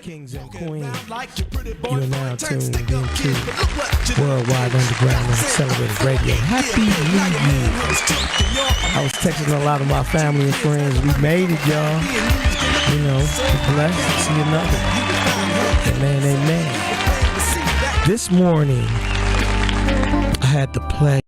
Kings and queens. You are now tuned into Worldwide Underground and Accelerated Radio. Happy New Year. I was texting a lot of my family and friends. We made it, y'all. You know, we're blessed to see another. Amen, amen. This morning, I had the pleasure.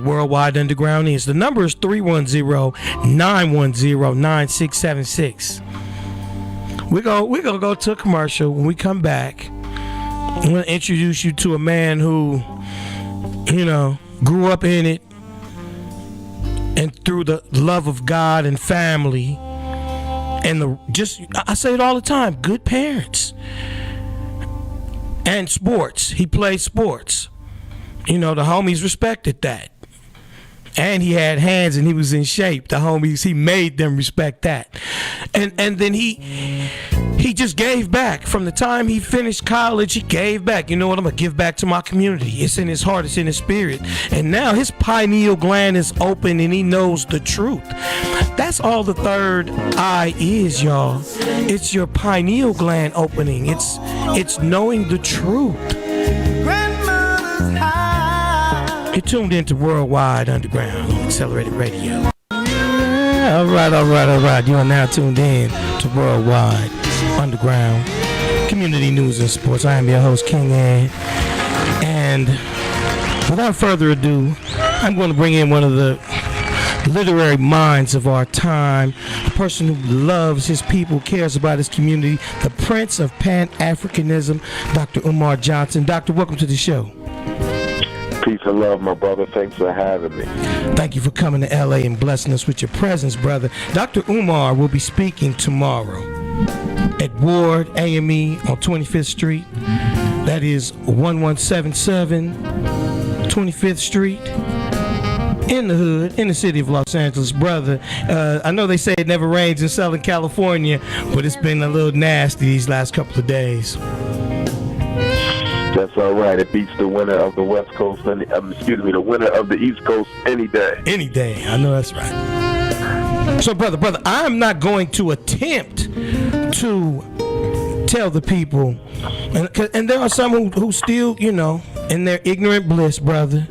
Worldwide Underground is. The number is 310-910-9676. We're gonna go to a commercial. When we come back, I'm gonna introduce you to a man who, you know, grew up in it and through the love of God and family and I say it all the time, good parents and sports. He played sports. You know, the homies respected that. And he had hands and he was in shape. The homies, he made them respect that. And then he just gave back. From the time he finished college, he gave back. You know what? I'm going to give back to my community. It's in his heart. It's in his spirit. And now his pineal gland is open and he knows the truth. That's all the third eye is, y'all. It's your pineal gland opening. It's knowing the truth. You're tuned into Worldwide Underground on Accelerated Radio. Yeah, all right. You are now tuned in to Worldwide Underground Community News and Sports. I am your host, King Ed. And without further ado, I'm going to bring in one of the literary minds of our time, a person who loves his people, cares about his community, the Prince of Pan-Africanism, Dr. Umar Johnson. Doctor, welcome to the show. Peace and love, my brother. Thanks for having me. Thank you for coming to LA and blessing us with your presence, brother. Dr. Umar will be speaking tomorrow at Ward AME on 25th Street. That is 1177 25th Street in the hood, in the city of Los Angeles, brother. I know they say it never rains in Southern California, but it's been a little nasty these last couple of days. That's all right. It beats the winner of the West Coast, the winner of the East Coast any day. Any day. I know that's right. So, brother, I'm not going to attempt to tell the people, and there are some who still, you know, in their ignorant bliss, brother.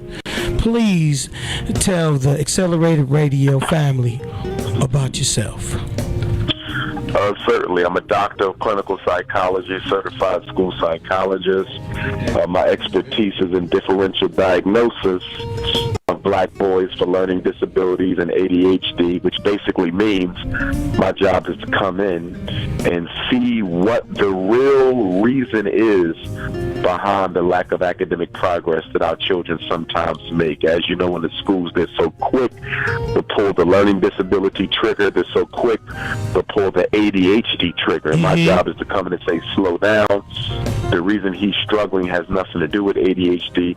Please tell the Accelerated Radio family about yourself. Certainly. I'm a doctor of clinical psychology, certified school psychologist. My expertise is in differential diagnosis of black boys for learning disabilities and ADHD, which basically means my job is to come in and see what the real reason is behind the lack of academic progress that our children sometimes make. As you know, in the schools, they're so quick to pull the learning disability trigger. They're so quick to pull the ADHD trigger. And my job is to come in and say, slow down. The reason he's struggling has nothing to do with ADHD.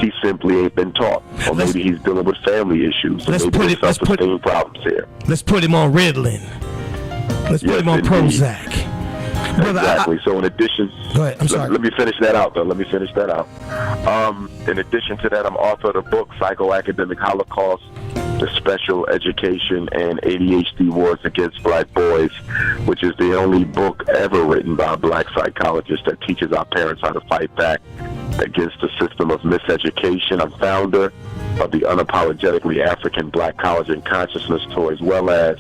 He simply ain't been taught. Or maybe he's dealing with family issues. Or maybe there's self-esteem problems here. Let's put him on Ritalin. Let's put him on Prozac. Brother, exactly. So in addition, go ahead. I'm sorry. Let me finish that out, though. In addition to that, I'm author of the book Psychoacademic Holocaust, the Special Education and ADHD Wars Against Black Boys, which is the only book ever written by a black psychologist that teaches our parents how to fight back against the system of miseducation. I'm founder of the Unapologetically African Black College and Consciousness Tour, as well as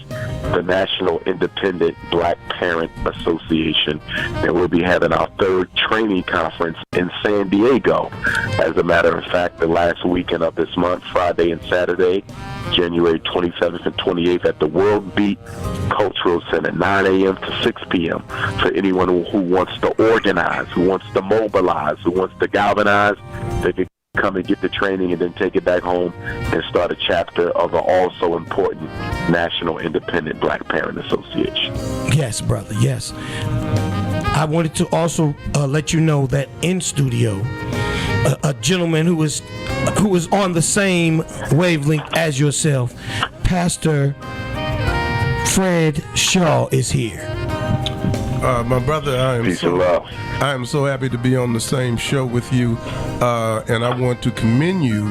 the National Independent Black Parent Association. And we'll be having our third training conference in San Diego. As a matter of fact, the last weekend of this month, Friday and Saturday, January 27th and 28th at the World Beat Cultural Center, 9 a.m. to 6 p.m. For anyone who wants to organize, who wants to mobilize, who wants to galvanize, they can come and get the training and then take it back home and start a chapter of an also important National Independent Black Parent Association. Yes, brother, yes. I wanted to also let you know that in studio, a gentleman who is on the same wavelength as yourself, Pastor Fred Shaw, is here. My brother, I Peace and love. am so happy to be on the same show with you, and I want to commend you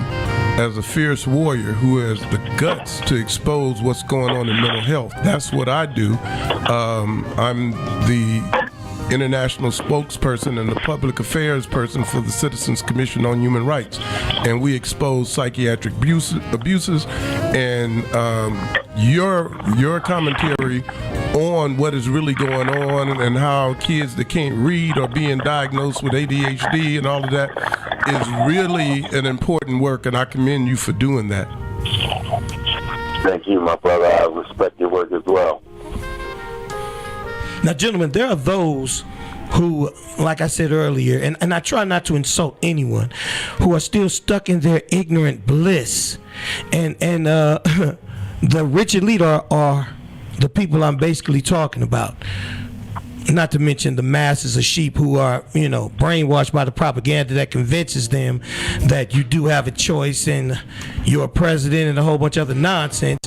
as a fierce warrior who has the guts to expose what's going on in mental health. That's what I do. I'm the international spokesperson and the public affairs person for the Citizens Commission on Human Rights, and we expose psychiatric abuses, and your commentary on what is really going on and how kids that can't read are being diagnosed with ADHD and all of that is really an important work, and I commend you for doing that. Thank you, my brother. I respect your work as well. Now, gentlemen, there are those who, like I said earlier, and I try not to insult anyone, who are still stuck in their ignorant bliss. And the rich elite are the people I'm basically talking about. Not to mention the masses of sheep who are, brainwashed by the propaganda that convinces them that you do have a choice and you're a president and a whole bunch of other nonsense.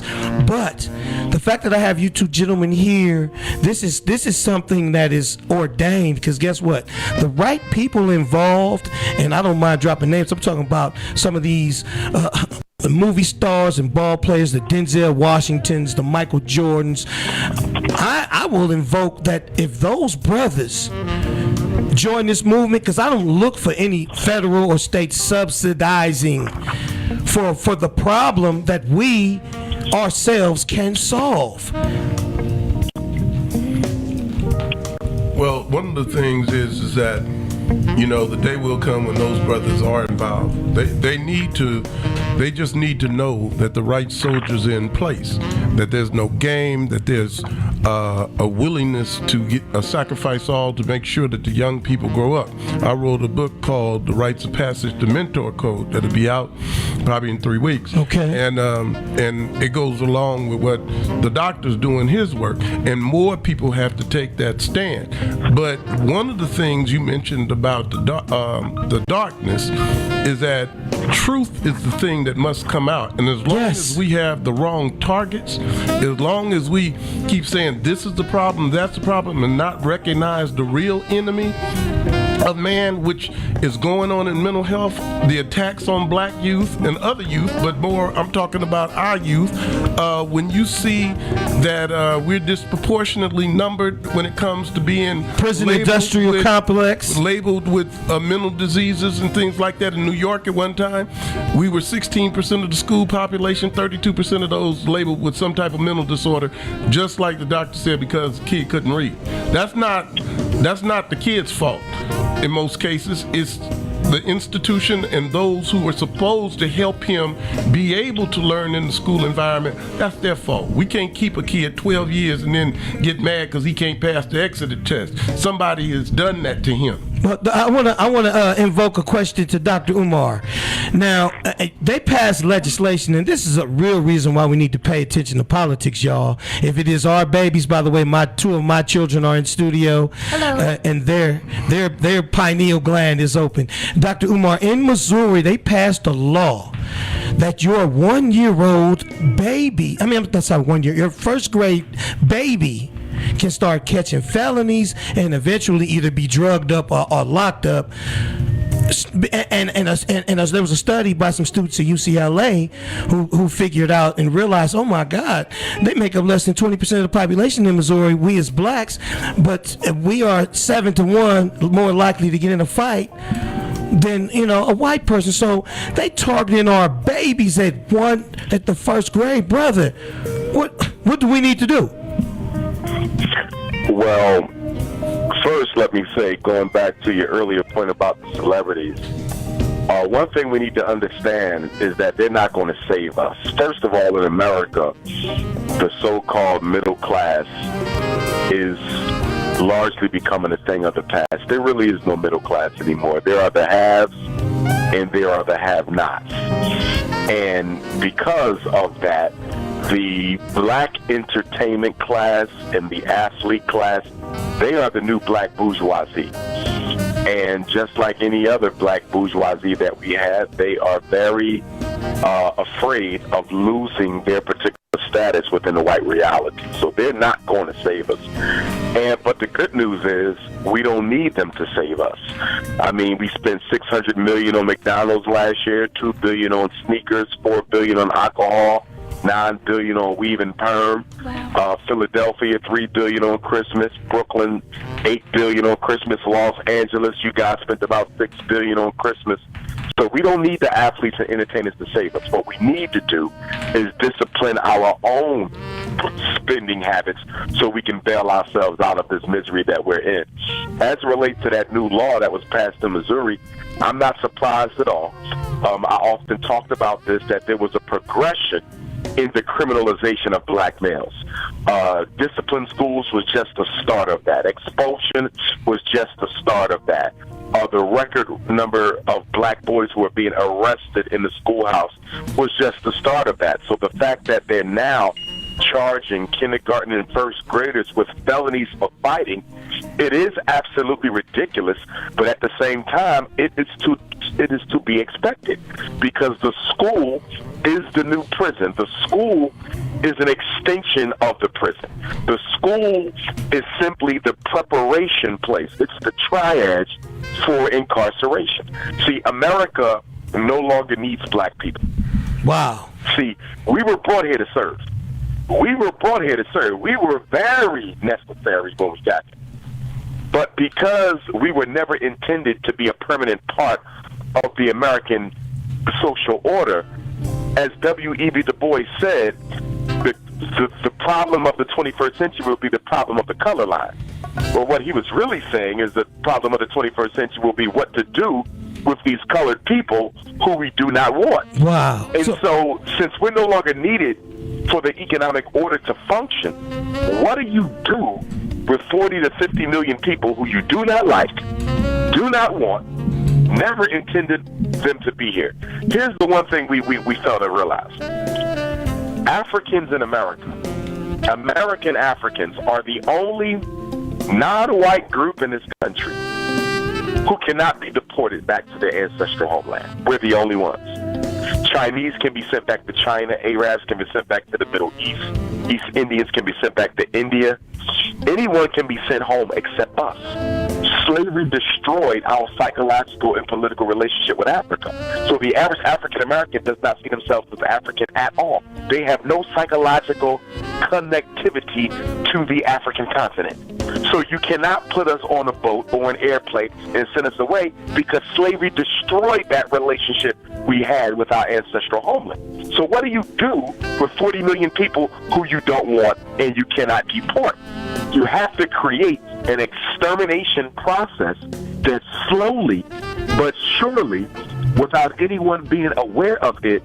But the fact that I have you two gentlemen here, this is something that is ordained, because guess what? The right people involved, and I don't mind dropping names, I'm talking about some of these the movie stars and ball players, the Denzel Washingtons, the Michael Jordans. I will invoke that if those brothers join this movement, because I don't look for any federal or state subsidizing for the problem that we ourselves can solve. Well, one of the things is that, the day will come when those brothers are involved. They just need to know that the right soldiers are in place, that there's no game, that there's a willingness to sacrifice all to make sure that the young people grow up. I wrote a book called The Rites of Passage, the Mentor Code, that'll be out probably in 3 weeks. Okay. And it goes along with what the doctor's doing his work, and more people have to take that stand. But one of the things you mentioned about the darkness is that truth is the thing that must come out. And as long as we have the wrong targets, as long as we keep saying this is the problem, that's the problem, and not recognize the real enemy of man, which is going on in mental health, the attacks on black youth and other youth, but more I'm talking about our youth. When you see that we're disproportionately numbered when it comes to being prison industrial complex, labeled with mental diseases and things like that. In New York at one time, we were 16% of the school population, 32% of those labeled with some type of mental disorder, just like the doctor said, because the kid couldn't read. That's not the kid's fault. In most cases, it's the institution and those who are supposed to help him be able to learn in the school environment. That's their fault. We can't keep a kid 12 years and then get mad because he can't pass the exit test. Somebody has done that to him. Well, I want to invoke a question to Dr. Umar. Now, they passed legislation, and this is a real reason why we need to pay attention to politics, y'all. If it is our babies, by the way, two of my children are in studio. Hello. And their pineal gland is open. Dr. Umar, in Missouri, they passed a law that your 1-year-old baby, your first grade baby can start catching felonies and eventually either be drugged up or locked up There was a study by some students at UCLA who figured out and realized, oh my God, they make up less than 20% of the population in Missouri, we as blacks, but we are 7-1 more likely to get in a fight than a white person. So they targeting our babies at the first grade. Brother, what do we need to do? Well, first, let me say, going back to your earlier point about the celebrities, one thing we need to understand is that they're not going to save us. First of all, in America, the so-called middle class is largely becoming a thing of the past. There really is no middle class anymore. There are the haves and there are the have-nots. And because of that, the black entertainment class and the athlete class, they are the new black bourgeoisie. And just like any other black bourgeoisie that we have, they are very afraid of losing their particular status within the white reality. So they're not going to save us. But the good news is we don't need them to save us. I mean, we spent $600 million on McDonald's last year, $2 billion on sneakers, $4 billion on alcohol, $9 billion on weave and perm. Wow. Philadelphia, $3 billion on Christmas. Brooklyn, $8 billion on Christmas. Los Angeles, you guys spent about $6 billion on Christmas. So we don't need the athletes and entertainers to save us. What we need to do is discipline our own spending habits so we can bail ourselves out of this misery that we're in. As it relates to that new law that was passed in Missouri, I'm not surprised at all. I often talked about this, that there was a progression in the criminalization of black males. Discipline schools was just the start of that. Expulsion was just the start of that. The record number of black boys who are being arrested in the schoolhouse was just the start of that. So the fact that they're now charging kindergarten and first graders with felonies for fighting, it is absolutely ridiculous, but at the same time, it is to be expected, because the school is the new prison. The school is an extension of the prison. The school is simply the preparation place. It's the triage for incarceration. See, America no longer needs black people. Wow. See, we were brought here to serve. We were brought here to serve. We were very necessary when we got here. But because we were never intended to be a permanent part of the American social order, as W.E.B. Du Bois said, the problem of the 21st century will be the problem of the color line. Well, what he was really saying is the problem of the 21st century will be what to do with these colored people who we do not want. Wow. And so since we're no longer needed for the economic order to function, what do you do with 40 to 50 million people who you do not like, do not want, never intended them to be here? Here's the one thing we fail to realize. Africans in America, American Africans, are the only non-white group in this country who cannot be deported back to their ancestral homeland. We're the only ones. Chinese can be sent back to China. Arabs can be sent back to the Middle East. East Indians can be sent back to India. Anyone can be sent home except us. Slavery destroyed our psychological and political relationship with Africa. So the average African American does not see themselves as African at all. They have no psychological connectivity to the African continent. So you cannot put us on a boat or an airplane and send us away, because slavery destroyed that relationship we had with our ancestral homeland. So what do you do with 40 million people who you don't want and you cannot deport? You have to create an extermination process that slowly but surely, without anyone being aware of it,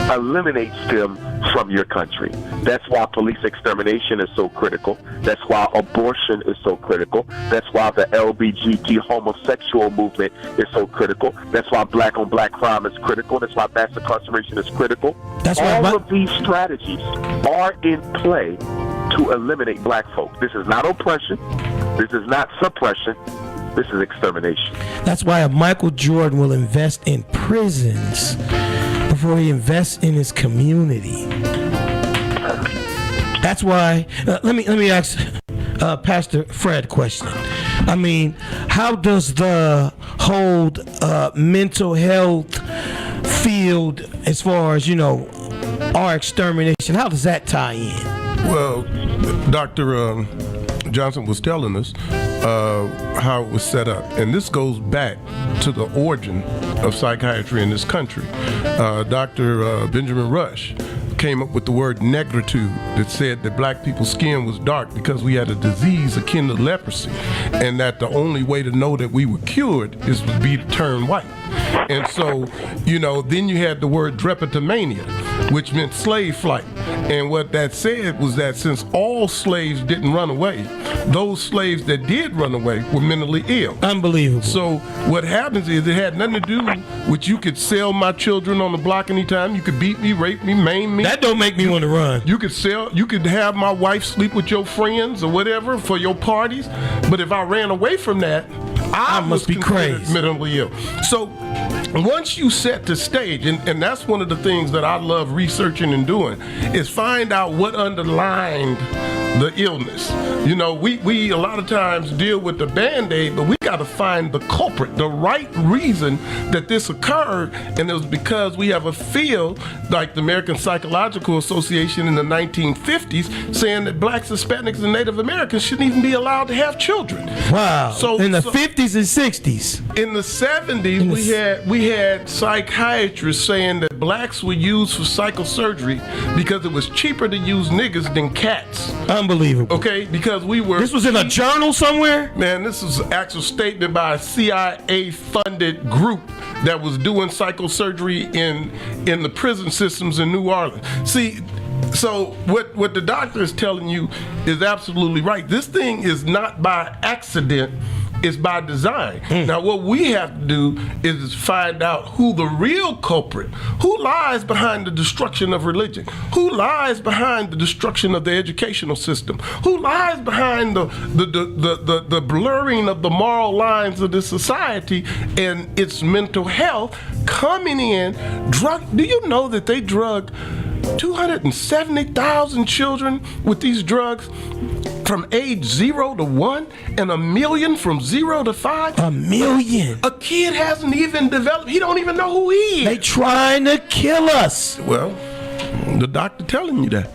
eliminates them from your country. That's why police extermination is so critical. That's why abortion is so critical. That's why the LGBT homosexual movement is so critical. That's why black on black crime is critical. That's why mass incarceration is critical. All of these strategies are in play to eliminate black folk. This is not oppression. This is not suppression. This is extermination. That's why Michael Jordan will invest in prisons before he invests in his community. That's why. Let me ask Pastor Fred question. I mean, how does the whole mental health field, as far as, our extermination, how does that tie in? Well, Dr. Johnson was telling us how it was set up. And this goes back to the origin of psychiatry in this country. Dr. Benjamin Rush came up with the word negritude that said that black people's skin was dark because we had a disease akin to leprosy, and that the only way to know that we were cured is to be to turn white. And so, then you had the word drapetomania, which meant slave flight. And what that said was that since all slaves didn't run away, those slaves that did run away were mentally ill. Unbelievable. So what happens is it had nothing to do with you could sell my children on the block anytime. You could beat me, rape me, maim me. That don't make me want to run. You could have my wife sleep with your friends or whatever for your parties. But if I ran away from that, I must be crazy, mentally ill. So once you set the stage, and that's one of the things that I love researching and doing, is find out what underlined the illness. We a lot of times deal with the Band-Aid, but we got to find the culprit, the right reason that this occurred. And it was because we have a field like the American Psychological Association in the 1950s saying that blacks, Hispanics, and Native Americans shouldn't even be allowed to have children. Wow. So in the 50s and 60s. In the 70s, we had psychiatrists saying that blacks were used for psychosurgery because it was cheaper to use niggas than cats. Unbelievable. Okay, because we were... This was in a journal somewhere? Man, this is an actual statement by a CIA-funded group that was doing psychosurgery in the prison systems in New Orleans. See, so what the doctor is telling you is absolutely right. This thing is not by accident. It's by design. Now, what we have to do is find out who the real culprit, who lies behind the destruction of religion, who lies behind the destruction of the educational system, who lies behind the blurring of the moral lines of this society and its mental health coming in. Do you know that they drugged 270,000 children with these drugs from age 0 to 1 and 1 million from 0 to 5? 1 million. A kid hasn't even developed. He don't even know who he is. They trying to kill us. Well, the doctor telling you that.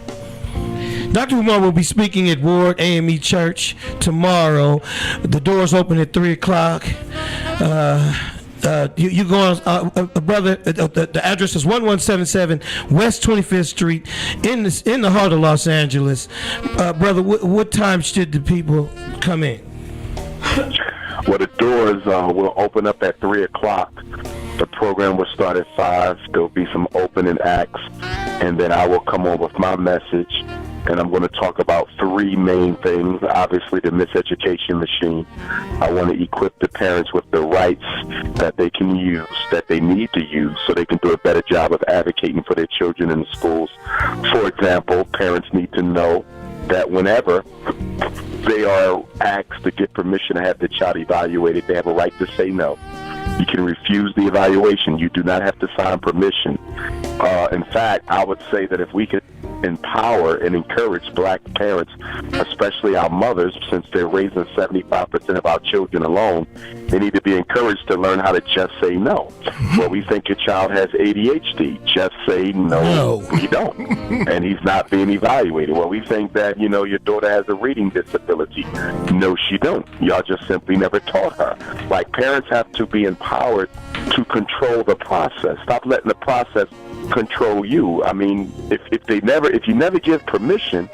Dr. Umar will be speaking at Ward AME Church tomorrow. The doors open at 3 o'clock. You go on, brother. The address is 1177 West 25th Street in the heart of Los Angeles. Brother, what time should the people come in? Well, the doors will open up at 3 o'clock. The program will start at 5. There'll be some opening acts, and then I will come on with my message. And I'm going to talk about 3 main things. Obviously, the miseducation machine. I want to equip the parents with the rights that they can use, that they need to use, so they can do a better job of advocating for their children in the schools. For example, parents need to know that whenever they are asked to get permission to have their child evaluated, they have a right to say no. You can refuse the evaluation. You do not have to sign permission. In fact, I would say that if we could empower and encourage black parents, especially our mothers, since they're raising 75% of our children alone, they need to be encouraged to learn how to just say no. Well, we think your child has ADHD. Just say no. You don't. And he's not being evaluated. Well, we think that, your daughter has a reading disability. No, she don't. Y'all just simply never taught her. Like, parents have to be empowered to control the process. Stop letting the process control you. I mean, if you never give permission,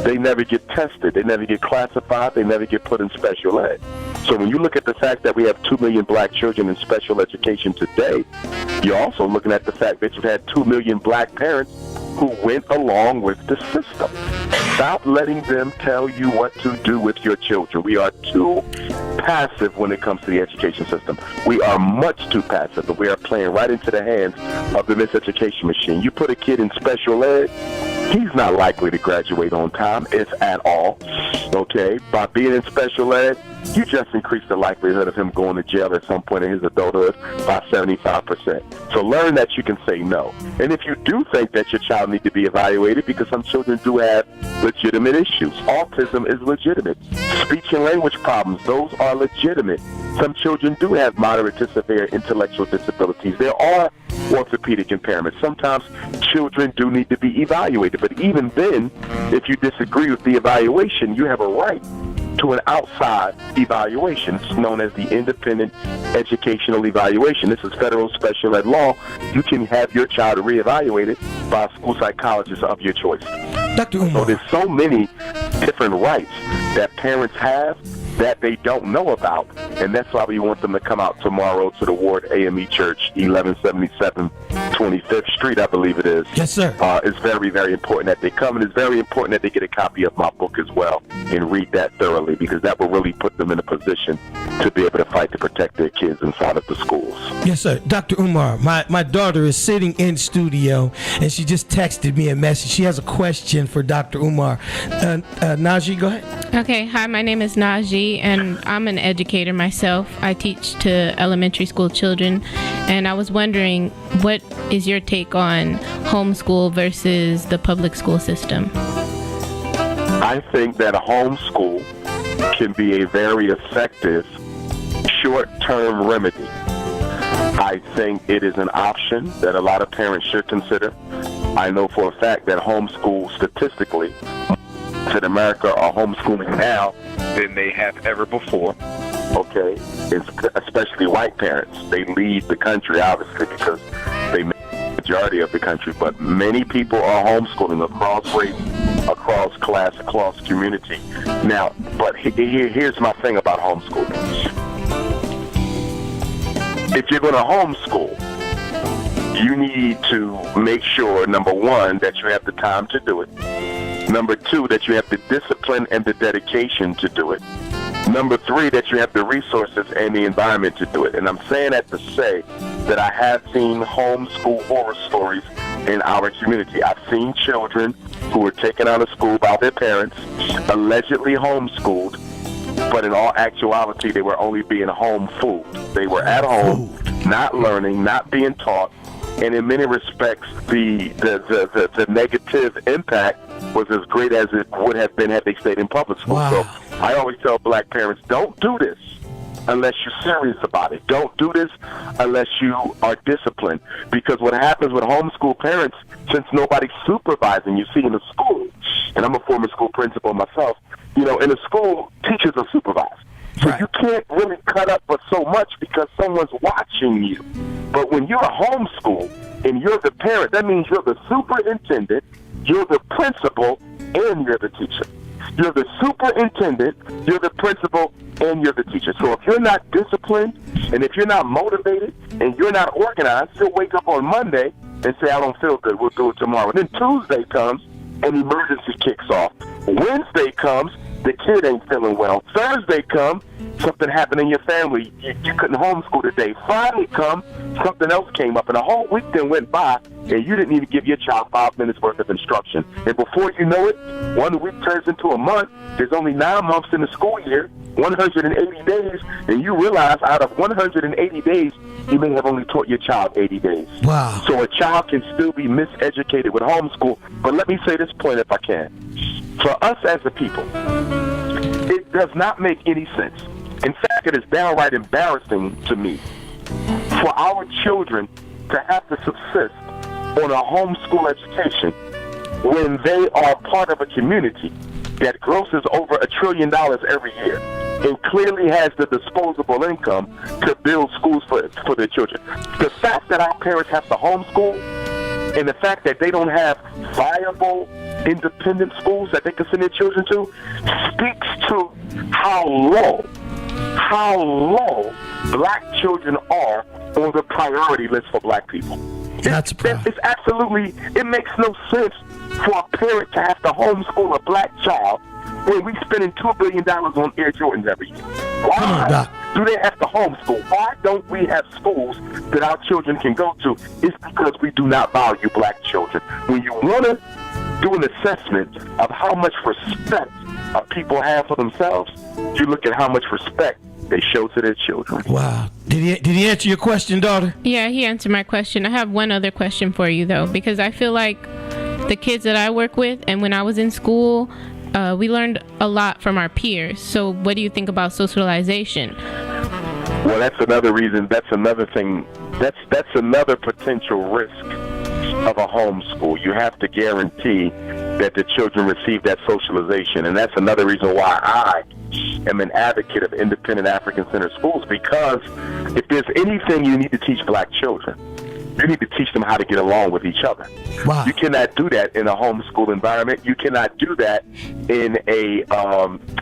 they never get tested, they never get classified, they never get put in special ed. So when you look at the fact that we have 2 million black children in special education today, you're also looking at the fact that you've had 2 million black parents who went along with the system. Stop letting them tell you what to do with your children. We are too passive when it comes to the education system. We are much too passive, but we are playing right into the hands of the miseducation machine. You put a kid in special ed, he's not likely to graduate on time, if at all. Okay? By being in special ed, you just increase the likelihood of him going to jail at some point in his adulthood by 75%. So learn that you can say no. And if you do think that your child needs to be evaluated, because some children do have legitimate issues. Autism is legitimate. Speech and language problems, those are legitimate. Some children do have moderate to severe intellectual disabilities. There are orthopedic impairments. Sometimes children do need to be evaluated. But even then, if you disagree with the evaluation, you have a right to an outside evaluation. It's known as the independent educational evaluation. This is federal special ed law. You can have your child reevaluated by a school psychologist of your choice. Dr. Umar. So there's so many different rights that parents have that they don't know about, and that's why we want them to come out tomorrow to the Ward AME Church, 1177 25th Street, I believe it is. Yes, sir. It's very, very important that they come, and it's very important that they get a copy of my book as well and read that thoroughly, because that will really put them in a position to be able to fight to protect their kids inside of the schools. Yes, sir. Dr. Umar, my daughter is sitting in studio, and she just texted me a message. She has a question for Dr. Umar. Najee, go ahead. Okay. Hi, my name is Najee, and I'm an educator myself. I teach to elementary school children, and I was wondering, what is your take on homeschool versus the public school system? I think that homeschool can be a very effective short-term remedy. I think it is an option that a lot of parents should consider. I know for a fact that homeschool statistically in America are homeschooling now than they have ever before. Okay, especially white parents. They lead the country, obviously, because they make the majority of the country. But many people are homeschooling across race, across class, across community. Now, but here's my thing about homeschooling. If you're going to homeschool, you need to make sure, number one, that you have the time to do it. Number two, that you have the discipline and the dedication to do it. Number three, that you have the resources and the environment to do it. And I'm saying that to say that I have seen homeschool horror stories in our community. I've seen children who were taken out of school by their parents, allegedly homeschooled, but in all actuality, they were only being home-fooled. They were at home, not learning, not being taught, and in many respects, the negative impact was as great as it would have been had they stayed in public school. Wow. So I always tell black parents, don't do this unless you're serious about it. Don't do this unless you are disciplined. Because what happens with homeschool parents, since nobody's supervising, you see in the school, and I'm a former school principal myself, in a school, teachers are supervised. So Right. you can't really cut up for so much because someone's watching you. But when you're a homeschool and you're the parent, that means you're the superintendent, you're the principal, and you're the teacher. You're the superintendent, you're the principal, and you're the teacher. So if you're not disciplined, and if you're not motivated, and you're not organized, you'll wake up on Monday and say, I don't feel good, we'll do it tomorrow. And then Tuesday comes, an emergency kicks off. Wednesday comes, the kid ain't feeling well. Thursday comes, something happened in your family. You couldn't homeschool today. Friday comes, something else came up, and a whole week then went by, and you didn't even give your child 5 minutes worth of instruction. And before you know it, 1 week turns into a month. There's only 9 months in the school year, 180 days, and you realize out of 180 days, you may have only taught your child 80 days. Wow. So a child can still be miseducated with homeschool. But let me say this point if I can. For us as a people, it does not make any sense. In fact, it is downright embarrassing to me for our children to have to subsist on a homeschool education when they are part of a community that grosses over $1 trillion every year and clearly has the disposable income to build schools for their children. The fact that our parents have to homeschool and the fact that they don't have viable independent schools that they can send their children to speaks to how low black children are on the priority list for black people. It's absolutely, it makes no sense for a parent to have to homeschool a black child when we spending $2 billion on Air Jordans every year. Why do they have to homeschool? Why don't we have schools that our children can go to? It's because we do not value black children. When you want to do an assessment of how much respect people have for themselves, you look at how much respect they show to their children. Wow. Did he answer your question, daughter? Yeah, he answered my question. I have one other question for you, though, because I feel like the kids that I work with, and when I was in school, we learned a lot from our peers. So what do you think about socialization? Well, that's another reason. That's another thing. That's another potential risk of a homeschool. You have to guarantee that the children receive that socialization. And that's another reason why I am an advocate of independent African-centered schools, because if there's anything you need to teach black children, you need to teach them how to get along with each other. Wow. You cannot do that in a homeschool environment. You cannot do that in a,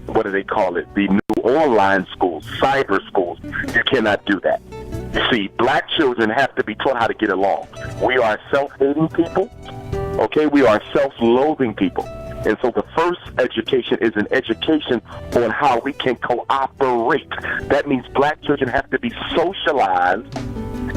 what do they call it? The new online schools, cyber schools. You cannot do that. You see, black children have to be taught how to get along. We are self-hating people, okay? We are self-loathing people. And so the first education is an education on how we can cooperate. That means black children have to be socialized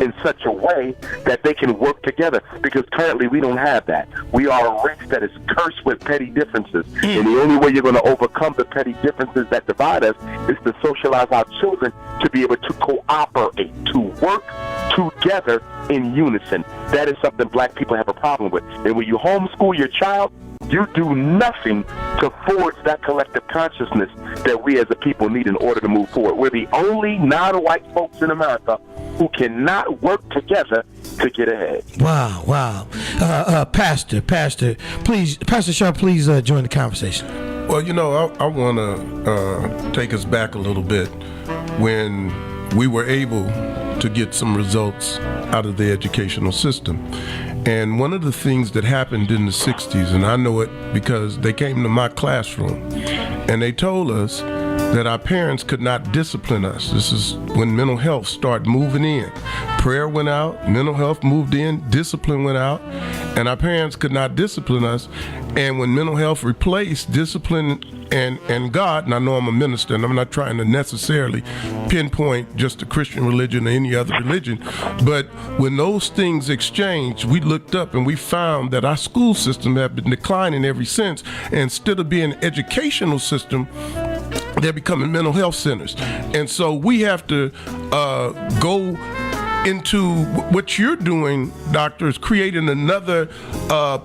in such a way that they can work together, because currently we don't have that. We are a race that is cursed with petty differences, and the only way you're going to overcome the petty differences that divide us is to socialize our children to be able to cooperate, to work together in unison. That is something black people have a problem with. And when you homeschool your child, you do nothing to forge that collective consciousness that we as a people need in order to move forward. We're the only non-white folks in America who cannot work together to get ahead. Wow. Pastor, please, Pastor Sharp, please join the conversation. Well, I want to take us back a little bit when we were able to get some results out of the educational system. And one of the things that happened in the 60s, and I know it because they came to my classroom, and they told us that our parents could not discipline us. This is when mental health started moving in. Prayer went out, mental health moved in, discipline went out, and our parents could not discipline us. And when mental health replaced discipline and God, and I know I'm a minister and I'm not trying to necessarily pinpoint just the Christian religion or any other religion, but when those things exchanged, we looked up and we found that our school system had been declining ever since. And instead of being an educational system, they're becoming mental health centers. And so we have to go into what you're doing, doctor, is creating another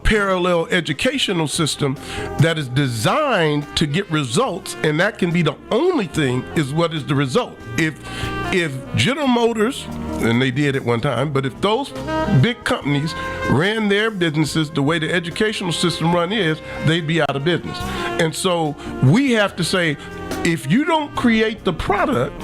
parallel educational system that is designed to get results, and that can be the only thing is what is the result. If General Motors, and they did at one time, but if those big companies ran their businesses the way the educational system run is, they'd be out of business. And so we have to say, if you don't create the product,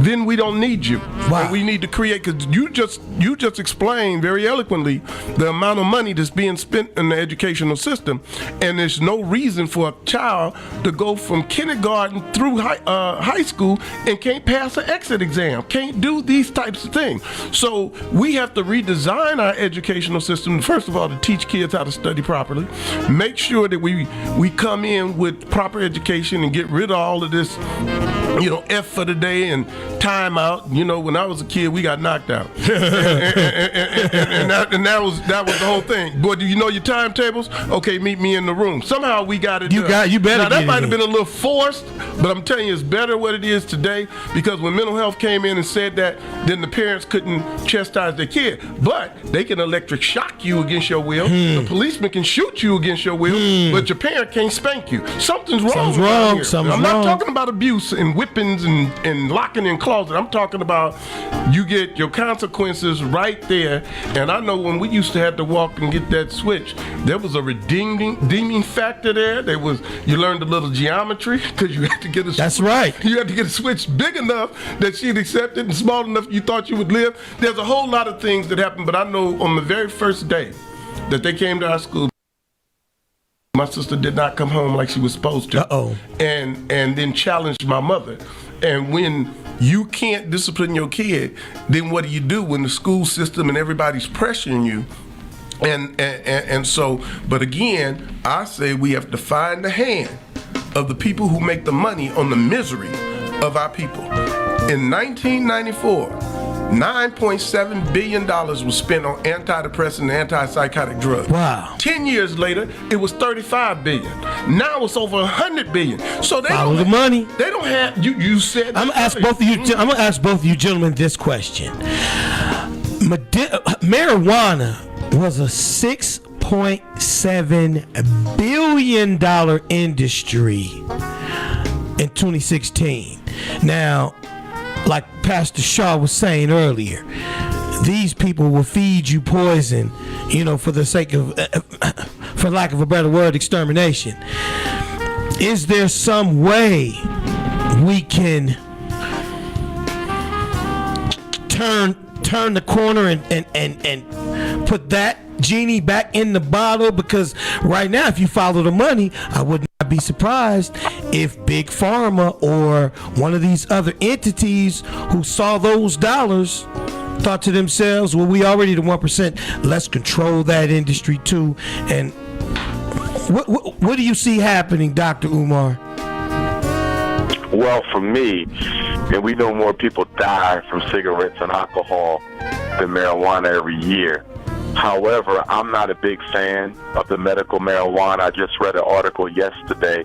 then we don't need you. Wow. And we need to create, because you just explained very eloquently the amount of money that's being spent in the educational system, and there's no reason for a child to go from kindergarten through high school and can't pass an exit exam, can't do these types of things. So we have to redesign our educational system, first of all, to teach kids how to study properly, make sure that we come in with proper education and get rid of all of this, F for the day and time out. When I was a kid, we got knocked out. and that was the whole thing. Boy, do you know your timetables? Okay, meet me in the room. Somehow we got it. You better. Now, that might have been a little forced, but I'm telling you, it's better what it is today, because when mental health came in and said that, then the parents couldn't chastise their kid. But they can electric shock you against your will. The policeman can shoot you against your will, but your parent can't spank you. Something's wrong. I'm not talking about abuse and whippings and locking in closet. I'm talking about you get your consequences right there. And I know when we used to have to walk and get that switch, there was a redeeming factor there. You learned a little geometry, because you had to get a That's right. You had to get a switch big enough that she'd accept it and small enough you thought you would live. There's a whole lot of things that happened, but I know on the very first day that they came to our school, my sister did not come home like she was supposed to. Uh-oh. And then challenged my mother. And when you can't discipline your kid, then what do you do when the school system and everybody's pressuring you? And so, but again, I say we have to find the hand of the people who make the money on the misery of our people. In 1994, $9.7 billion was spent on antidepressant and antipsychotic drugs. Wow. 10 years later, it was $35 billion. Now it's over $100 billion. So they Follow don't the money. They don't have. You said. I'm gonna ask both of you. I'm gonna ask both of you gentlemen this question. Marijuana was a $6.7 billion industry in 2016. Now, like Pastor Shaw was saying earlier, these people will feed you poison, for the sake of, for lack of a better word, extermination. Is there some way we can turn the corner and put that genie back in the bottle? Because right now, if you follow the money, I would not be surprised if Big Pharma or one of these other entities who saw those dollars thought to themselves, well, we already the 1%, let's control that industry too. And what do you see happening, Dr. Umar? Well, for me, and we know more people die from cigarettes and alcohol than marijuana every year. However, I'm not a big fan of the medical marijuana. I just read an article yesterday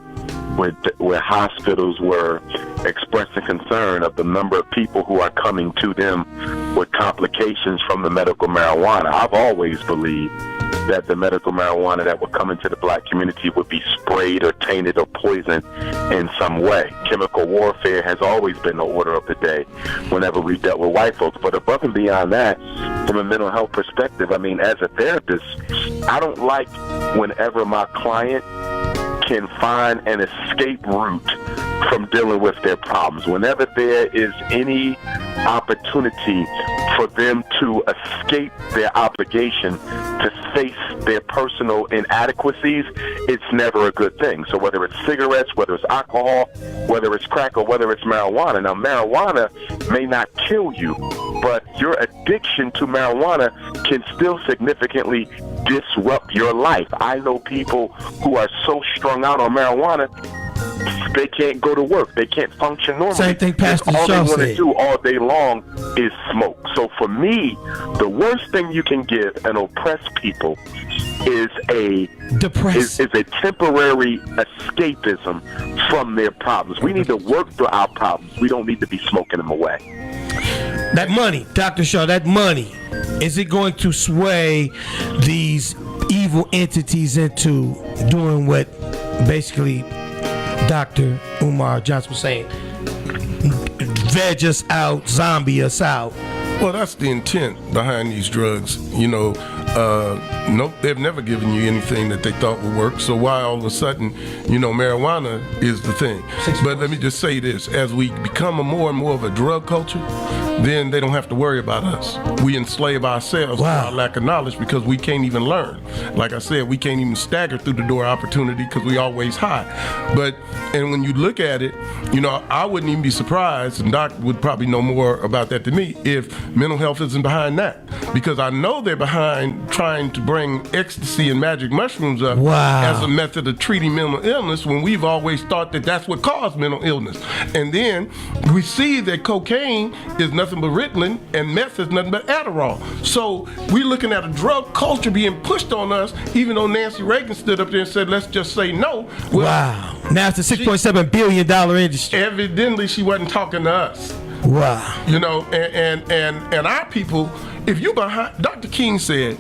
where hospitals were expressing concern of the number of people who are coming to them with complications from the medical marijuana. I've always believed that the medical marijuana that would come into the black community would be sprayed or tainted or poisoned in some way. Chemical warfare has always been the order of the day whenever we dealt with white folks. But above and beyond that, from a mental health perspective, I mean, as a therapist, I don't like whenever my client can find an escape route from dealing with their problems. Whenever there is any opportunity for them to escape their obligation to face their personal inadequacies, it's never a good thing. So whether it's cigarettes, whether it's alcohol, whether it's crack, or whether it's marijuana. Now, marijuana may not kill you, but your addiction to marijuana can still significantly disrupt your life. I know people who are so strung out on marijuana, they can't go to work. They can't function normally. Same thing Pastor All they Shaw want to said. do all day long is smoke. So for me, the worst thing you can give an oppressed people is a temporary escapism from their problems. We need to work through our problems. We don't need to be smoking them away. That money, Dr. Shaw, that money, is it going to sway these evil entities into doing what basically Dr. Umar Johnson was saying, veg us out, zombie us out? Well, that's the intent behind these drugs. Nope, they've never given you anything that they thought would work. So why all of a sudden, marijuana is the thing? But let me just say this. As we become more and more of a drug culture, then they don't have to worry about us. We enslave ourselves Wow. for our lack of knowledge because we can't even learn. Like I said, we can't even stagger through the door of opportunity because we always high. And when you look at it, I wouldn't even be surprised, and Doc would probably know more about that than me, if mental health isn't behind that. Because I know they're behind trying to bring ecstasy and magic mushrooms up as a method of treating mental illness when we've always thought that that's what caused mental illness. And then we see that cocaine is nothing but Ritalin and meth is nothing but Adderall. So we're looking at a drug culture being pushed on us, even though Nancy Reagan stood up there and said, let's just say no. Well, wow. Now it's a $6.7 billion industry. Evidently, she wasn't talking to us. Wow. And our people, if you behind, Dr. King said,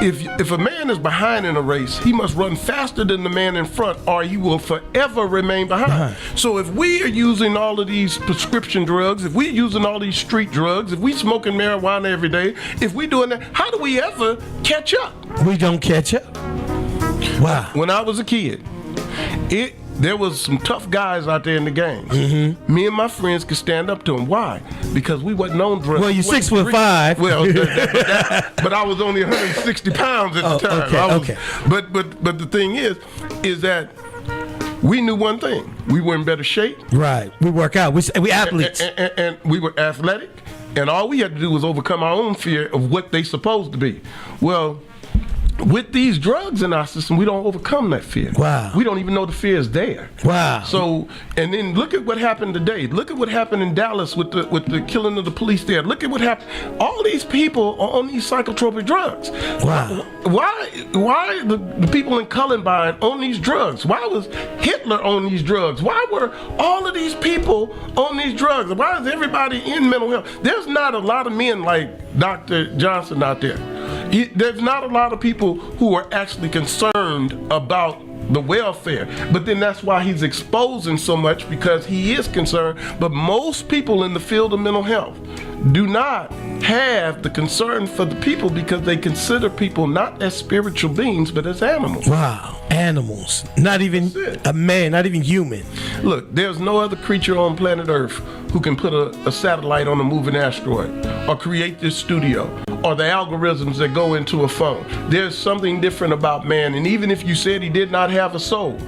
if a man is behind in a race, he must run faster than the man in front, or he will forever remain behind. So if we are using all of these prescription drugs, if we're using all these street drugs, if we smoking marijuana every day, if we doing that, how do we ever catch up? We don't catch up. Wow. When I was a kid, there was some tough guys out there in the gangs. Mm-hmm. Me and my friends could stand up to them. Why? Because we wasn't on drugs. Well, you're 6'5". Well, but I was only 160 pounds at the time. Okay. But the thing is that we knew one thing: we were in better shape. Right. We work out. We athletes. And we were athletic, and all we had to do was overcome our own fear of what they supposed to be. Well, with these drugs in our system, we don't overcome that fear. Wow. We don't even know the fear is there. Wow. So, and then look at what happened today. Look at what happened in Dallas with the killing of the police there. Look at what happened. All these people are on these psychotropic drugs. Wow. Why the people in Columbine on these drugs? Why was Hitler on these drugs? Why were all of these people on these drugs? Why is everybody in mental health? There's not a lot of men like Dr. Johnson out there. There's not a lot of people who are actually concerned about the welfare. But then that's why he's exposing so much, because he is concerned. But most people in the field of mental health do not have the concern for the people, because they consider people not as spiritual beings, but as animals. Wow. Animals. Not even a man, not even human. Look, there's no other creature on planet Earth who can put a satellite on a moving asteroid, or create this studio, or the algorithms that go into a phone. There's something different about man. And even if you said he did not have a soul,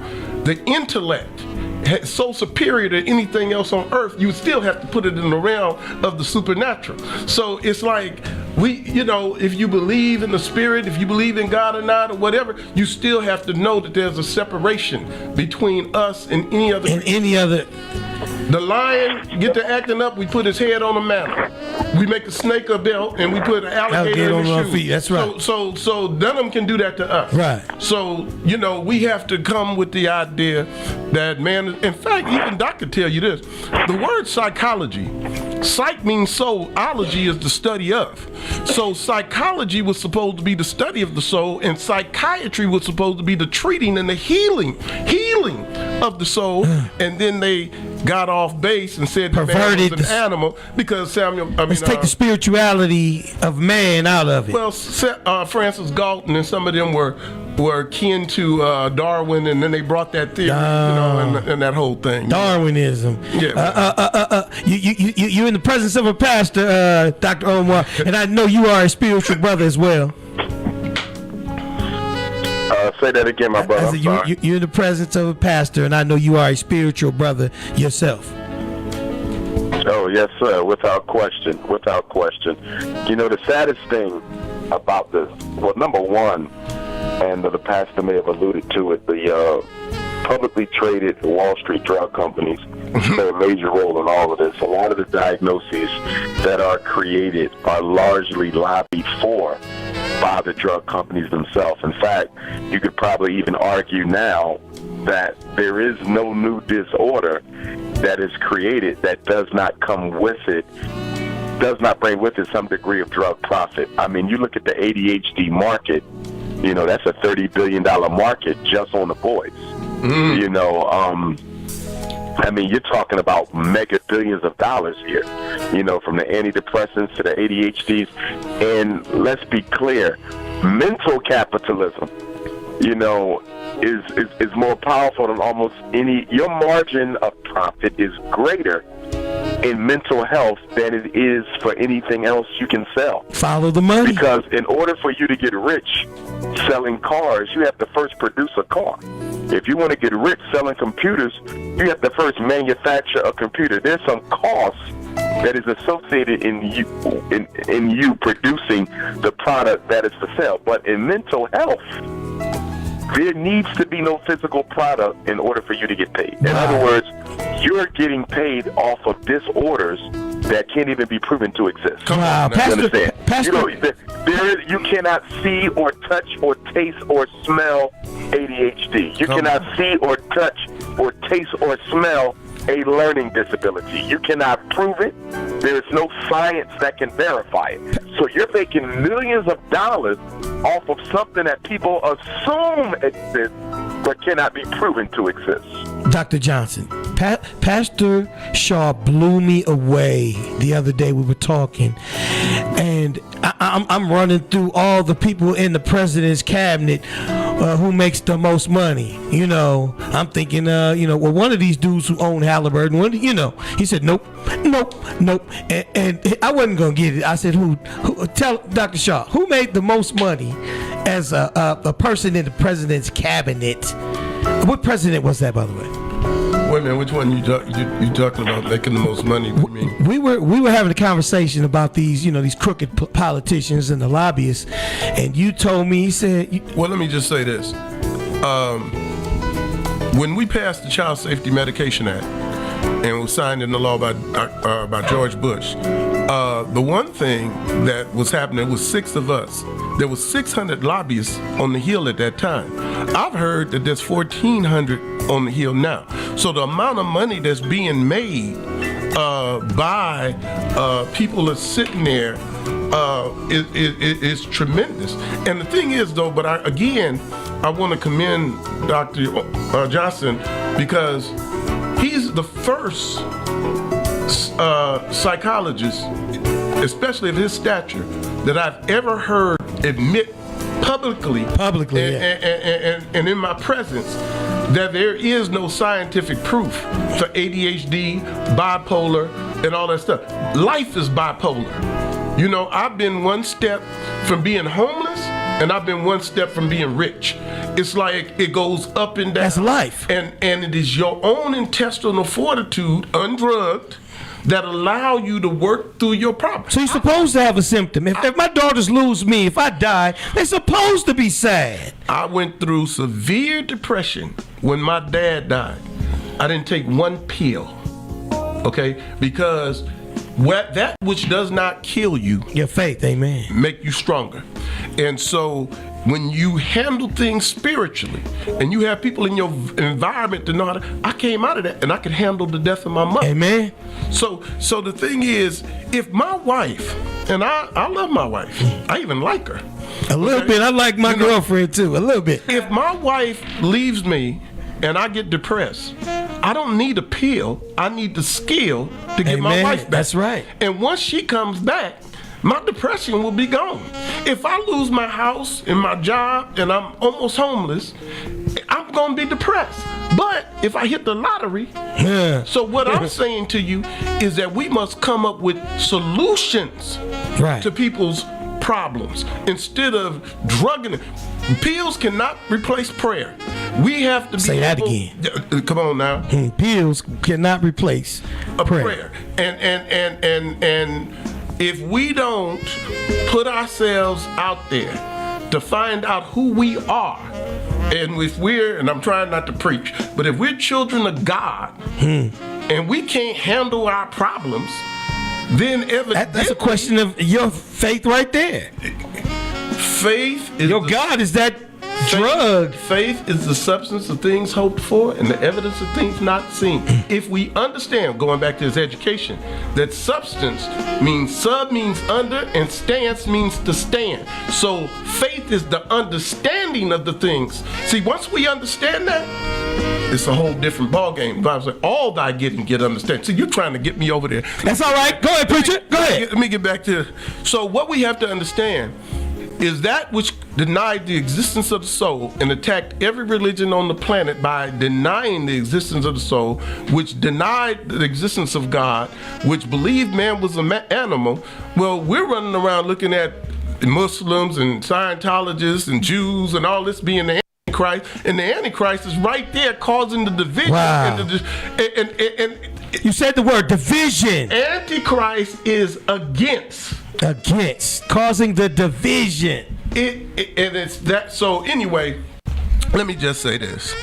the intellect so superior to anything else on earth, you would still have to put it in the realm of the supernatural. So it's like, if you believe in the spirit, if you believe in God or not, or whatever, you still have to know that there's a separation between us and any other. The lion get to acting up, we put his head on a mantle. We make a snake a belt, and we put an alligator in his shoe. Feet. That's right. So none of them can do that to us. Right. So, we have to come with the idea that, man, in fact, even Doc could tell you this. The word psychology, psych means soul, ology is the study of. So psychology was supposed to be the study of the soul, and psychiatry was supposed to be the treating and the healing of the soul. And then they got off base and said the man was an animal, because let's take the spirituality of man out of it. Well, Francis Galton and some of them were kin to Darwin, and then they brought that theory, and that whole thing. Darwinism. Yeah. You're in the presence of a pastor, Dr. Umar, and I know you are a spiritual brother as well. Say that again, my brother. I'm sorry. You're in the presence of a pastor, and I know you are a spiritual brother yourself. Oh, yes, sir. Without question. Without question. The saddest thing about this, well, number one, and the pastor may have alluded to it, the publicly traded Wall Street drug companies play a major role in all of this. A lot of the diagnoses that are created are largely lobbied for by the drug companies themselves. In fact, you could probably even argue now that there is no new disorder that is created that does not bring with it some degree of drug profit. I mean, you look at the ADHD market, that's a $30 billion market just on the boys. You're talking about mega billions of dollars here, from the antidepressants to the ADHDs. And let's be clear, mental capitalism, is more powerful than almost any. Your margin of profit is greater in mental health than it is for anything else you can sell. Follow the money. Because in order for you to get rich selling cars, you have to first produce a car. If you want to get rich selling computers, you have to first manufacture a computer. There's some cost that is associated in you producing the product that is for sale. But in mental health, there needs to be no physical product in order for you to get paid. In other words, you're getting paid off of disorders that can't even be proven to exist. Wow, Pastor. You cannot see or touch or taste or smell ADHD. You cannot see or touch or taste or smell a learning disability. You cannot prove it. There is no science that can verify it. So you're making millions of dollars off of something that people assume exists but cannot be proven to exist. Dr. Johnson, Pastor Shaw blew me away the other day. We were talking, and I'm running through all the people in the president's cabinet who makes the most money. I'm thinking, one of these dudes who own Halliburton, he said, nope. And I wasn't going to get it. I said, who? Tell Dr. Shaw, who made the most money as a person in the president's cabinet? What president was that, by the way? Well, a minute. Which one you talking about making the most money? What do you mean? We were having a conversation about these crooked politicians and the lobbyists, and you told me, Well, let me just say this. When we passed the Child Safety Medication Act and it was signed into law by George Bush, the one thing that was happening was 6 of us. There was 600 lobbyists on the Hill at that time. I've heard that there's 1,400 on the Hill now. So the amount of money that's being made by people that's sitting there is tremendous. And the thing is, though, but I want to commend Dr. Johnson because he's the first psychologist, especially of his stature, that I've ever heard admit publicly and in my presence that there is no scientific proof for ADHD, bipolar, and all that stuff. Life is bipolar. You know, I've been one step from being homeless, and I've been one step from being rich. It's like it goes up and down. That's life. And it is your own intestinal fortitude, undrugged, that allow you to work through your problems. So you're supposed to have a symptom. If my daughters lose me, if I die, they're supposed to be sad. I went through severe depression when my dad died. I didn't take one pill, okay? Because that which does not kill you, your faith, amen, make you stronger. And so when you handle things spiritually and you have people in your environment to know how to, I came out of that and I could handle the death of my mother. Amen. So the thing is, if my wife, and I love my wife, I even like her. A little bit. I like my girlfriend too, a little bit. If my wife leaves me and I get depressed, I don't need a pill. I need the skill to get my wife back. That's right. And once she comes back, my depression will be gone. If I lose my house and my job and I'm almost homeless, I'm gonna be depressed. But if I hit the lottery, so what I'm saying to you is that we must come up with solutions to people's problems instead of drugging it. Pills cannot replace prayer. We have to be say that again. Come on now. Pills cannot replace prayer. And if we don't put ourselves out there to find out who we are, and if and I'm trying not to preach, but if we're children of God and we can't handle our problems, then evidently that's a question of your faith right there. Faith is your God is that drug. Faith is the substance of things hoped for and the evidence of things not seen. If we understand, going back to his education, that substance means sub means under and stance means to stand. So faith is the understanding of the things. See, once we understand that, it's a whole different ballgame. The Bible says, all thy getting get understand. See, you're trying to get me over there. That's all right. Go ahead, preacher. Go ahead. Let me get back to so what we have to understand is that which denied the existence of the soul and attacked every religion on the planet by denying the existence of the soul, which denied the existence of God, which believed man was an animal. Well, we're running around looking at Muslims and Scientologists and Jews and all this being the Antichrist, and the Antichrist is right there causing the division. Wow. And you said the word division. Antichrist is against causing the division. And it's that. So anyway, let me just say this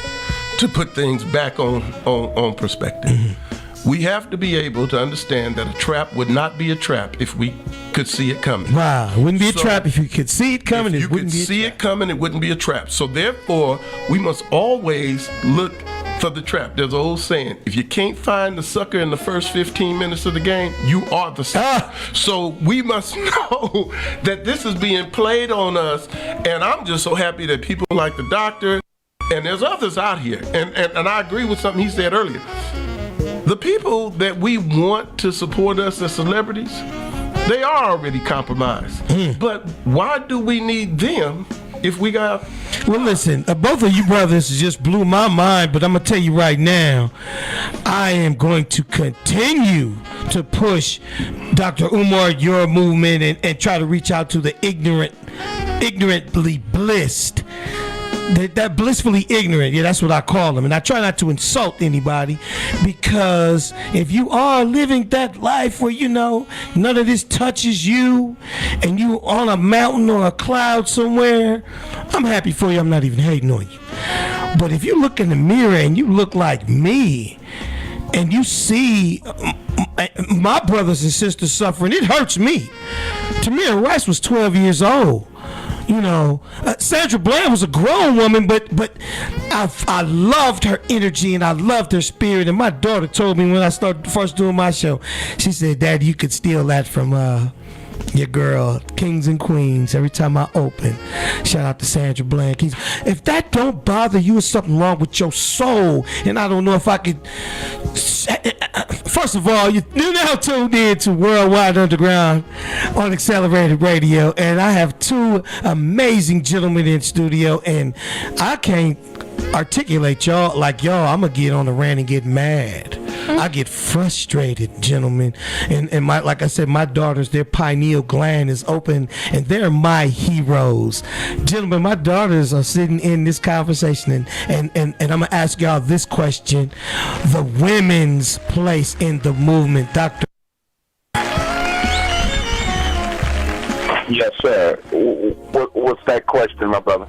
to put things back on perspective. We have to be able to understand that a trap would not be a trap if we could see it coming. Wow, it wouldn't be a trap if you could see it coming. If you could see it coming, it wouldn't be a trap. So therefore, we must always look for the trap. There's an old saying, if you can't find the sucker in the first 15 minutes of the game, you are the sucker. So we must know that this is being played on us, and I'm just so happy that people like the doctor, and there's others out here, and I agree with something he said earlier. The people that we want to support us as celebrities, they are already compromised. But why do we need them if we got... Well, listen, both of you brothers just blew my mind, but I'm going to tell you right now, I am going to continue to push Dr. Umar, your movement, and try to reach out to the ignorantly blissed. that blissfully ignorant. Yeah, that's what I call them. And I try not to insult anybody, because if you are living that life where, none of this touches you and you on a mountain or a cloud somewhere, I'm happy for you. I'm not even hating on you. But if you look in the mirror and you look like me, and you see my brothers and sisters suffering, it hurts me. Tamir Rice was 12 years old. Sandra Bland was a grown woman, but I loved her energy and I loved her spirit. And my daughter told me when I started first doing my show, she said, "Dad, you could steal that from your girl, Kings and Queens, every time I open." Shout out to Sandra Bland. If that don't bother you, it's something wrong with your soul. And I don't know if I could. First of all, you're now tuned in to Worldwide Underground on Accelerated Radio, and I have two amazing gentlemen in studio, and I can't articulate y'all like y'all. I'm gonna get on the rant and get mad. I get frustrated, gentlemen, and like I said, my daughters, their pineal gland is open, and they're my heroes. Gentlemen, my daughters are sitting in this conversation, and I'm gonna ask y'all this question: the women's place in the movement, Dr. Yes, sir. What's that question, my brother?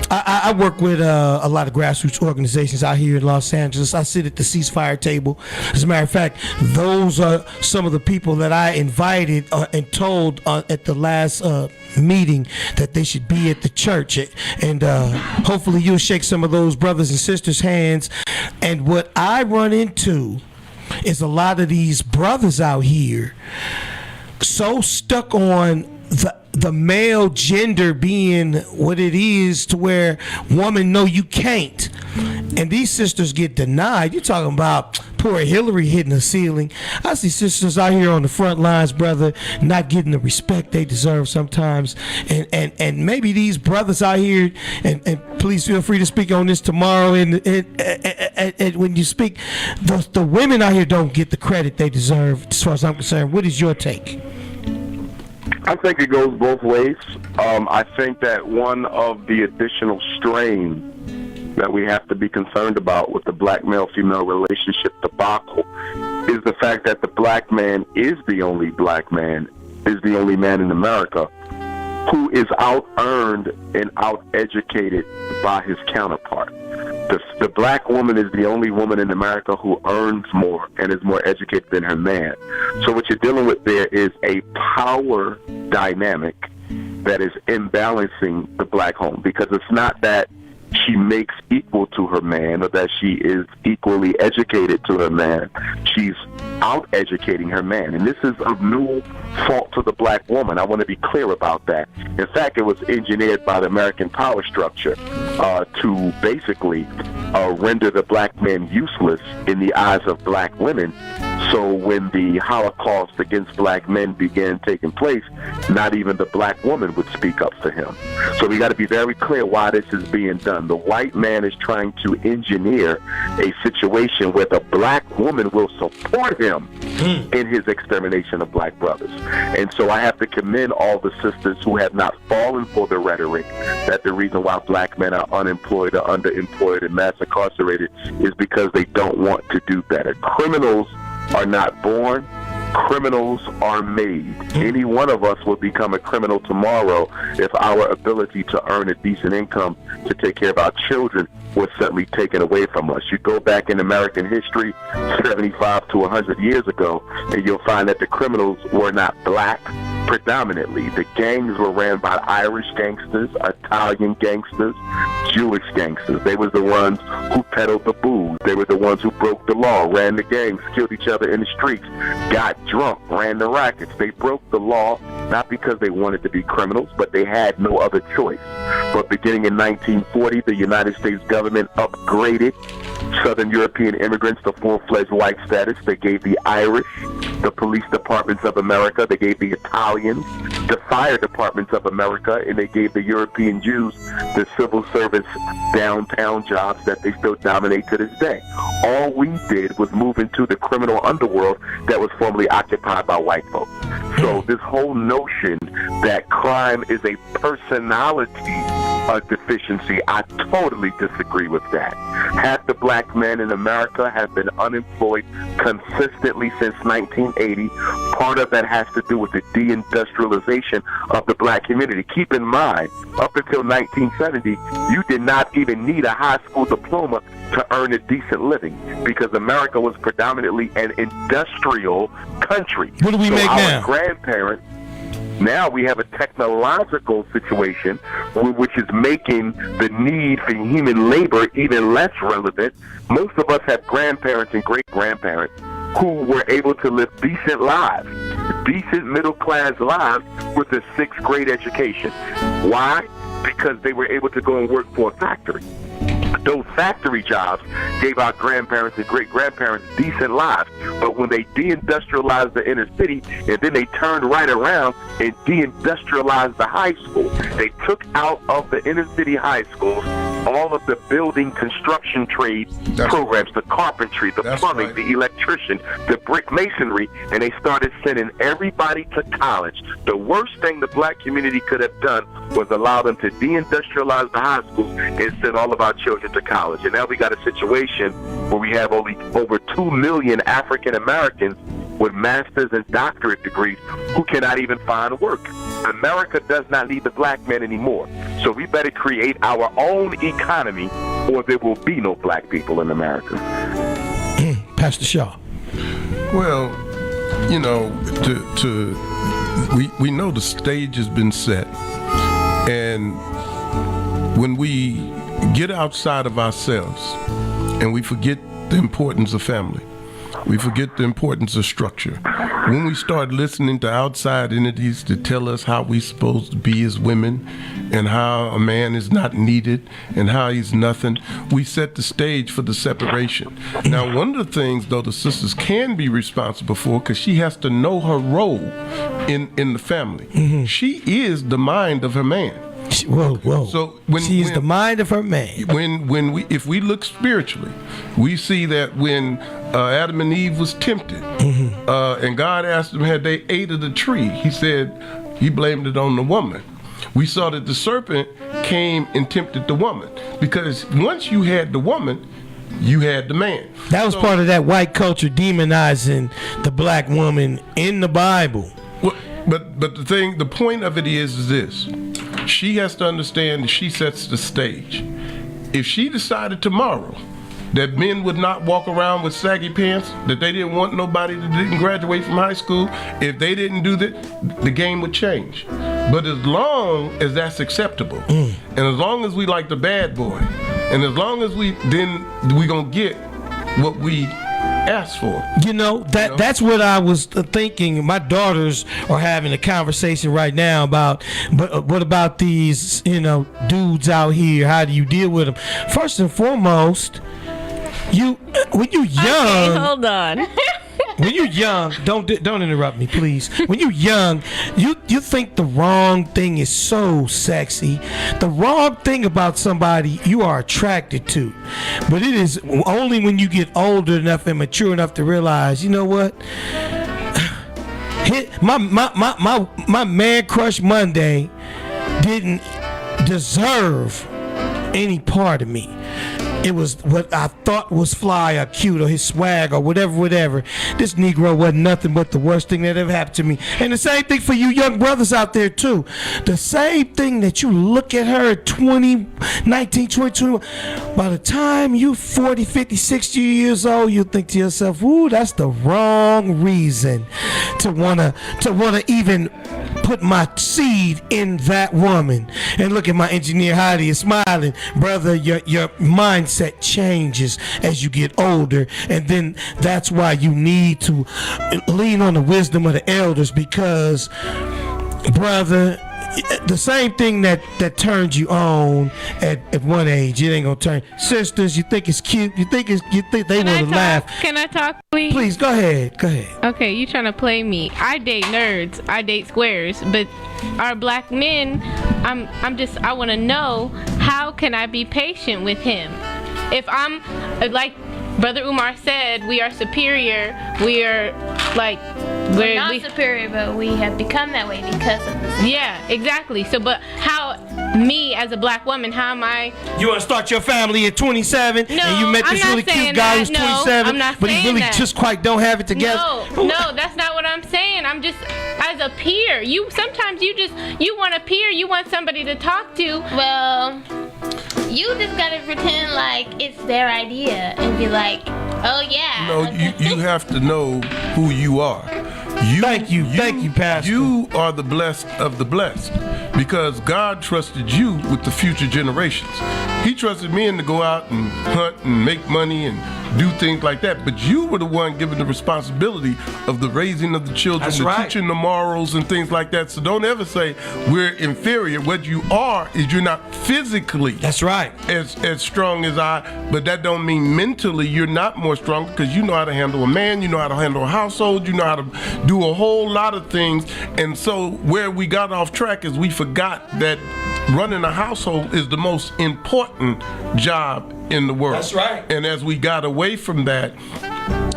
I work with a lot of grassroots organizations out here in Los Angeles. I sit at the ceasefire table. As a matter of fact, those are some of the people that I invited and told at the last meeting that they should be at the church. And hopefully you'll shake some of those brothers and sisters' hands. And what I run into is a lot of these brothers out here so stuck on the male gender being what it is, to where woman, no, you can't. And these sisters get denied. You're talking about poor Hillary hitting the ceiling. I see sisters out here on the front lines, brother, not getting the respect they deserve sometimes. And maybe these brothers out here, and please feel free to speak on this tomorrow. And when you speak, the women out here don't get the credit they deserve, as far as I'm concerned. What is your take? I think it goes both ways. I think that one of the additional strains that we have to be concerned about with the black male-female relationship debacle is the fact that the black man is the only black man, is the only man in America who is out-earned and out-educated by his counterpart. The black woman is the only woman in America who earns more and is more educated than her man. So what you're dealing with there is a power dynamic that is imbalancing the black home, because it's not that she makes equal to her man or that she is equally educated to her man. She's out-educating her man. And this is of no fault to the black woman. I want to be clear about that. In fact, it was engineered by the American power structure to basically render the black man useless in the eyes of black women. So when the Holocaust against black men began taking place, not even the black woman would speak up for him. So we got to be very clear why this is being done. The white man is trying to engineer a situation where the black woman will support him in his extermination of black brothers. And so I have to commend all the sisters who have not fallen for the rhetoric that the reason why black men are unemployed or underemployed and mass incarcerated is because they don't want to do better. Criminals are not born. Criminals are made. Any one of us will become a criminal tomorrow if our ability to earn a decent income to take care of our children was suddenly taken away from us. You go back in American history 75 to 100 years ago, and you'll find that the criminals were not black predominantly. The gangs were ran by Irish gangsters, Italian gangsters, Jewish gangsters. They were the ones who peddled the booze. They were the ones who broke the law, ran the gangs, killed each other in the streets, got drunk, ran the rackets. They broke the law not because they wanted to be criminals, but they had no other choice. But beginning in 1940, the United States government upgraded Southern European immigrants to full-fledged white status. They gave the Irish the police departments of America. They gave the Italians the fire departments of America, and they gave the European Jews the civil service downtown jobs that they still dominate to this day. All we did was move into the criminal underworld that was formerly occupied by white folks. So this whole notion that crime is a personality deficiency, I totally disagree with that. Half the black men in America have been unemployed consistently since 1980. Part of that has to do with the deindustrialization of the black community. Keep in mind, up until 1970, you did not even need a high school diploma to earn a decent living because America was predominantly an industrial country. What do we make now? Our grandparents, now we have a technological situation which is making the need for human labor even less relevant. Most of us have grandparents and great-grandparents who were able to live decent lives, decent middle-class lives with a sixth-grade education. Why? Because they were able to go and work for a factory. Those factory jobs gave our grandparents and great-grandparents decent lives. But when they deindustrialized the inner city and then they turned right around and deindustrialized the high school, they took out of the inner city high schools all of the building construction trade programs, the carpentry, the plumbing, the electrician, the brick masonry, and they started sending everybody to college. The worst thing the black community could have done was allow them to deindustrialize the high schools and send all of our children to college. And now we got a situation where we have only over 2 million African Americans with master's and doctorate degrees who cannot even find work. America does not need the black man anymore. So we better create our own economy or there will be no black people in America. Pastor Shaw. Well, you know, we know the stage has been set. And when we get outside of ourselves and we forget the importance of family, we forget the importance of structure. When we start listening to outside entities to tell us how we're supposed to be as women and how a man is not needed and how he's nothing, we set the stage for the separation. Now, one of the things, though, the sisters can be responsible for, because she has to know her role in the family. Mm-hmm. She is the mind of her man. Whoa. So she's the mind of her man. If we look spiritually, we see that when Adam and Eve was tempted, mm-hmm. And God asked them, had they ate of the tree? He said, he blamed it on the woman. We saw that the serpent came and tempted the woman, because once you had the woman, you had the man. That was part of that white culture demonizing the black woman in the Bible. Well, but the point of it is this. She has to understand that she sets the stage. If she decided tomorrow that men would not walk around with saggy pants, that they didn't want nobody that didn't graduate from high school, if they didn't do that, the game would change. But as long as that's acceptable, and as long as we like the bad boy, and as long as we gonna get what we asked for. That's what I was thinking. My daughters are having a conversation right now about, but what about these, dudes out here? How do you deal with them? First and foremost, when you're young. Okay, hold on. When you're young, don't interrupt me, please. When you're young, you think the wrong thing is so sexy. The wrong thing about somebody you are attracted to. But it is only when you get older enough and mature enough to realize, you know what? My man crush Monday didn't deserve any part of me. It was what I thought was fly or cute or his swag or whatever. This Negro wasn't nothing but the worst thing that ever happened to me. And the same thing for you young brothers out there too. The same thing that you look at her at 20, 19, 20, 21. By the time you 40, 50, 60 years old, you think to yourself, ooh, that's the wrong reason to wanna even put my seed in that woman. And look at my engineer Heidi is smiling. Brother, your mindset changes as you get older, and then that's why you need to lean on the wisdom of the elders, because brother, the same thing that turned you on at one age, it ain't gonna turn. Sisters, you think it's cute, you think they want to laugh. Can I talk, please? Please go ahead. Okay, you trying to play me? I date nerds, I date squares, but our black men, I want to know, how can I be patient with him? If I'm like Brother Umar said, we are superior. We are like we're not superior, but we have become that way because of this. Yeah, exactly. So, but how, me as a black woman, how am I? You want to start your family at 27, no, and you met this really cute guy who's 27, but he really just quite don't have it together. No, that's not what I'm saying. I'm just, as a peer, you sometimes you want a peer, you want somebody to talk to. Well, you just gotta pretend like it's their idea and be like, oh yeah. No, you have to know who you are. Thank you, Pastor. You are the blessed of the blessed, because God trusted you with the future generations. He trusted me to go out and hunt and make money and do things like that. But you were the one given the responsibility of the raising of the children, teaching the morals and things like that. So don't ever say we're inferior. What you are is you're not physically as strong as I, but that don't mean mentally you're not more strong, because you know how to handle a man, you know how to handle a household, you know how to do a whole lot of things. And so where we got off track is we forgot that running a household is the most important job in the world. That's right. And as we got away from that,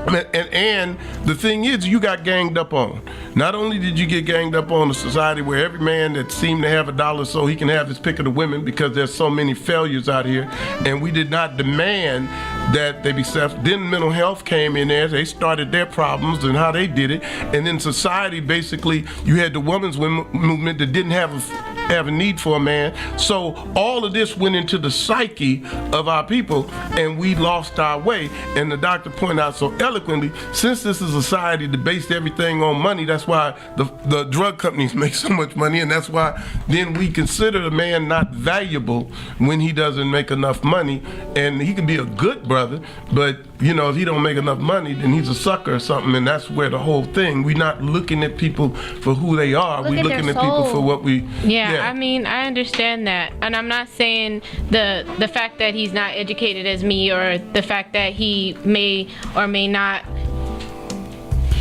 and the thing is, you got ganged up on. Not only did you get ganged up on a society where every man that seemed to have a dollar so he can have his pick of the women, because there's so many failures out here, and we did not demand that they be self. Then mental health came in there. They started their problems and how they did it. And then society, basically, you had the women's movement that didn't have a need for a man. So all of this went into the psyche of our people, and we lost our way. And the doctor pointed out so eloquently, since this is a society that based everything on money, that's why the drug companies make so much money, and that's why then we consider a man not valuable when he doesn't make enough money. And he can be a good brother, but if he don't make enough money, then he's a sucker or something. And that's where the whole thing, we're not looking at people for who they are. We're looking at people for what we... Yeah, I mean, I understand that. And I'm not saying the fact that he's not educated as me, or the fact that he may or may not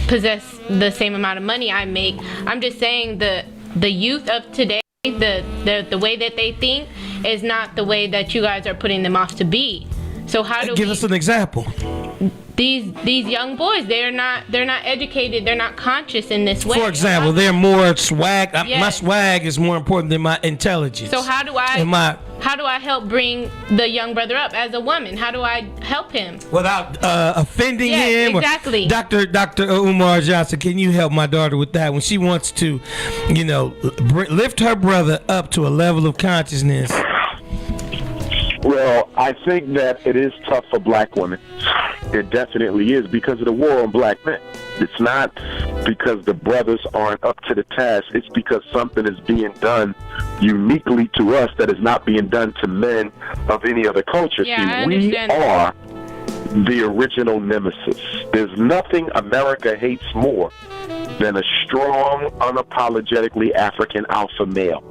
possess the same amount of money I make. I'm just saying the youth of today, the way that they think is not the way that you guys are putting them off to be. So how do give us an example? These young boys, they're not educated, they're not conscious in this way. For example, they're more swag. Yes. My swag is more important than my intelligence. So how do I help bring the young brother up as a woman? How do I help him without offending him? Exactly. Dr. Umar Johnson, can you help my daughter with that when she wants to, lift her brother up to a level of consciousness? Well, I think that it is tough for black women. It definitely is, because of the war on black men. It's not because the brothers aren't up to the task. It's because something is being done uniquely to us that is not being done to men of any other culture. Yeah, we are the original nemesis. There's nothing America hates more than a strong, unapologetically African alpha male.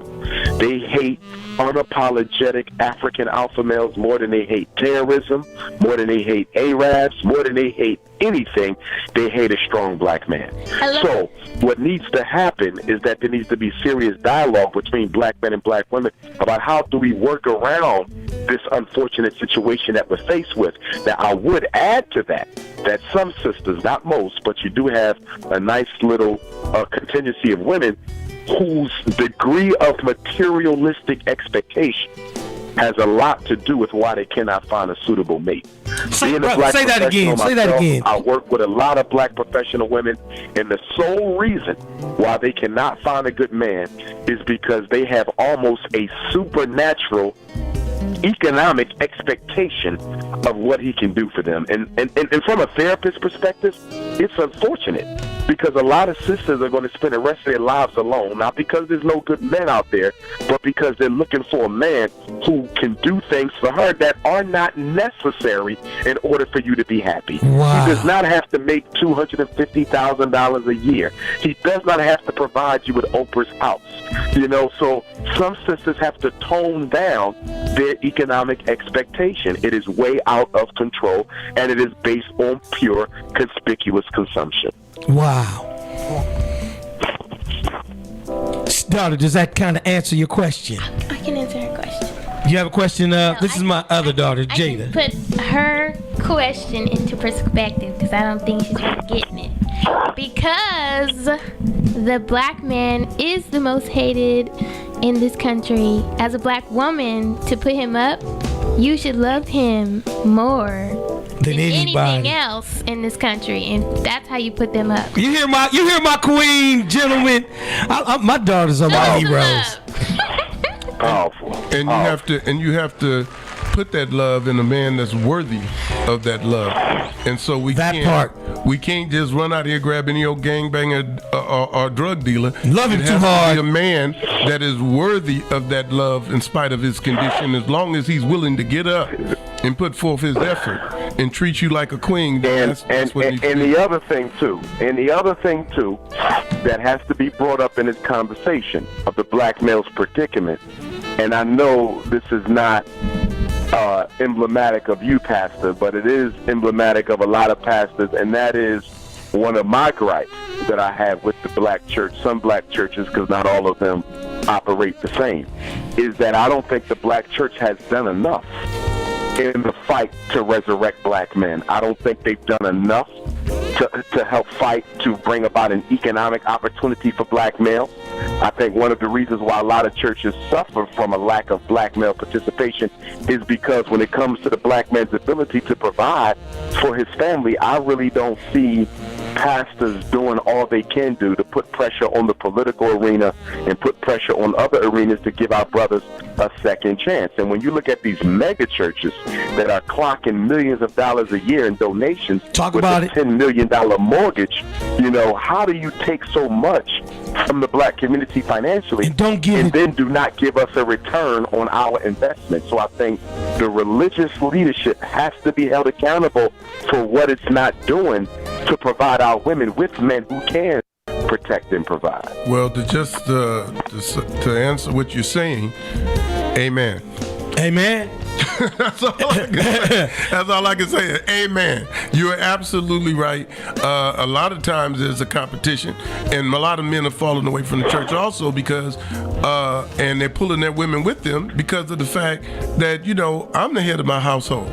They hate unapologetic African alpha males more than they hate terrorism, more than they hate Arabs, more than they hate anything. They hate a strong black man. So what needs to happen is that there needs to be serious dialogue between black men and black women about how do we work around this unfortunate situation that we're faced with. Now, I would add to that some sisters, not most, but you do have a nice little contingency of women whose degree of materialistic expectation has a lot to do with why they cannot find a suitable mate. Say that again. I work with a lot of black professional women, and the sole reason why they cannot find a good man is because they have almost a supernatural economic expectation of what he can do for them. And from a therapist perspective, it's unfortunate Because a lot of sisters are going to spend the rest of their lives alone, not because there's no good men out there, but because they're looking for a man who can do things for her that are not necessary in order for you to be happy. Wow. He does not have to make $250,000 a year. He does not have to provide you with Oprah's house. You know, so some sisters have to tone down their economic expectation. It is way out of control, and it is based on pure, conspicuous consumption. Wow. Daughter, does that kind of answer your question? I can answer her question. You have a question? This is my other daughter, Jada. I can put her question into perspective because I don't think she's really getting it. Because the black man is the most hated in this country. As a black woman, to put him up, you should love him more than anything else in this country, and that's how you put them up. You hear my queen, gentlemen. My daughters are my heroes. Powerful. And you have to put that love in a man that's worthy of that love. And so we can't just run out here, grab any old gangbanger or drug dealer. Love him too hard. To be a man that is worthy of that love in spite of his condition, as long as he's willing to get up and put forth his effort and treat you like a queen. That's what he's and the other thing too, that has to be brought up in this conversation of the black male's predicament. And I know this is not emblematic of you, Pastor, but it is emblematic of a lot of pastors, and that is one of my gripes that I have with the black church, some black churches, because not all of them operate the same, is that I don't think the black church has done enough in the fight to resurrect black men. I don't think they've done enough to help fight to bring about an economic opportunity for black males. I think one of the reasons why a lot of churches suffer from a lack of black male participation is because when it comes to the black man's ability to provide for his family, I really don't see pastors doing all they can do to put pressure on the political arena and put pressure on other arenas to give our brothers a second chance. And when you look at these mega churches that are clocking millions of dollars a year in donations with a $10 million mortgage, you know, how do you take so much from the black community financially and then do not give us a return on our investment? So I think the religious leadership has to be held accountable for what it's not doing to provide our women with men who can protect and provide. Well, to answer what you're saying, amen. Amen. That's all I can say. Amen. You are absolutely right. A lot of times there's a competition, and a lot of men are falling away from the church also because, and they're pulling their women with them because of the fact that, you know, I'm the head of my household.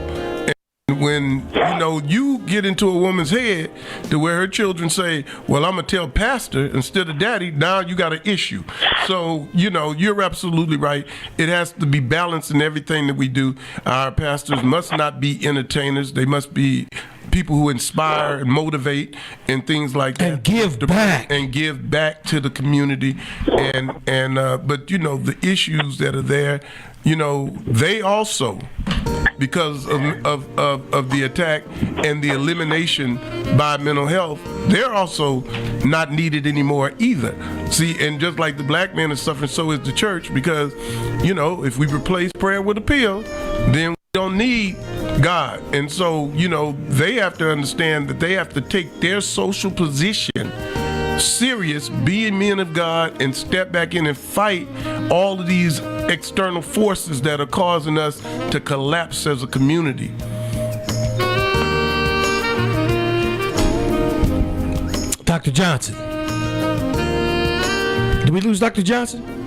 When, you know, you get into a woman's head to where her children say, well, I'm going to tell pastor instead of daddy, now you got an issue. So, you know, you're absolutely right. It has to be balanced in everything that we do. Our pastors must not be entertainers. They must be people who inspire and motivate and things like that. And give back. And give back to the community. But, you know, the issues that are there, you know, they also, because of the attack and the elimination by mental health, they're also not needed anymore either. See, and just like the black man is suffering, so is the church, because, you know, if we replace prayer with a pill, then we don't need God. And so, you know, they have to understand that they have to take their social position serious, being men of God, and step back in and fight all of these external forces that are causing us to collapse as a community. Dr. Johnson. Did we lose Dr. Johnson?